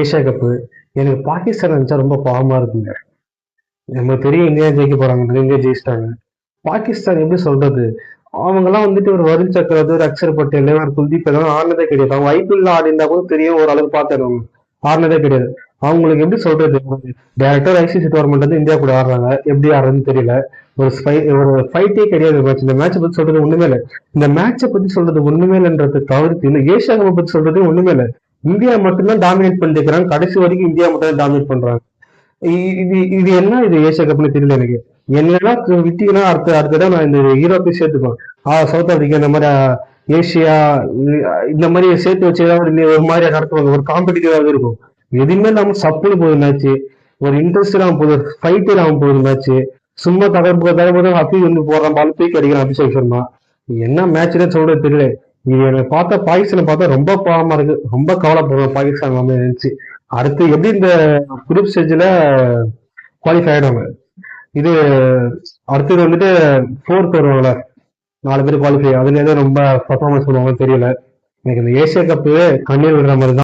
Asia cup. எனக்கு பாகிஸ்தான் நினைச்சா ரொம்ப பாவமா இருக்குங்க. நம்ம தெரியும் இந்தியா ஜெயிக்க போறாங்க, இந்தியா ஜெயிச்சிட்டாங்க. பாகிஸ்தான் எப்படி சொல்றது? அவங்கலாம் வந்துட்டு ஒரு வருண் சக்கரவர்த்தி, ஒரு அக்ஷர் பட்டேல், ஒரு குல்தீப் எல்லாம் ஆடினதே கிடையாது. அவங்க ஐபிஎல் ஆடி இருந்தா கூட தெரியும், ஓரளவுக்கு பார்த்துருவாங்க. ஆடினதே கிடையாது. அவங்களுக்கு எப்படி சொல்றது? டேரக்டா ஐசிசி டோர்னமெண்ட் வந்து இந்தியா கூட ஆடுறாங்க, எப்படி ஆடுறதுன்னு தெரியல. ஒரு ஃபைட்டே கிடையாது மேட்ச். இந்த மேட்சை பத்தி சொல்றது ஒண்ணுமே இல்லை. இந்த மேட்சை பத்தி சொல்றது ஒண்ணுமே இல்லைன்றது தவிர்த்து இந்த ஏஷியா கப்பை பத்தி சொல்றது ஒண்ணுமே இல்லை. இந்தியா மட்டும்தான் டாமினேட் பண்ணிட்டு இருக்கிறாங்க. கடைசி வரைக்கும் இந்தியா மட்டும் தான் டாமினேட் பண்றாங்க. இது இது என்ன இது ஏஷியா கப்னு தெரியல எனக்கு. என்னெல்லாம் விட்டீங்கன்னா அடுத்த நான் இந்த யூரோப்பை சேர்த்துப்பேன். சவுத் ஆப்பிரிக்கா இந்த மாதிரி ஏசியா இந்த மாதிரி சேர்த்து வச்சு ஒரு மாதிரி நடத்துவாங்க. ஒரு காம்படிட்டிவாக இருக்கும். எதுவுமே இல்லாம சப்புன்னு போகுது மேட்ச். ஒரு இன்ட்ரெஸ்ட் இல்லாம போகுது, ஃபைட் இல்லாம போகுது மேட்ச். சும்மா தகவல் அப்பி வந்து போடுறான், பால் தூக்கி அடிக்கிறான் அபிஷேக் சர்மா. என்ன மேட்ச்னே சொல்றது தெரியல. இது எனக்கு பார்த்தா பாகிஸ்தானை பார்த்தா ரொம்ப பாவமா இருக்கு. ரொம்ப கவலைப்படுறேன் பாகிஸ்தான் நினைச்சு. அடுத்து எப்படி இந்த குரூப் ஸ்டேஜ்ல குவாலிஃபை ஆயிடுவாங்க. இது அடுத்தது வந்துட்டு ஃபோர்த் வருவாங்கள, 4 பேர் குவாலிஃபை. அதுல ஏதோ ரொம்ப பர்ஃபார்மன்ஸ் பண்ணுவாங்க தெரியல. எனக்கு இந்த ஏசியா கப்பு கண்ணீர் விடுற மாதிரி தான்.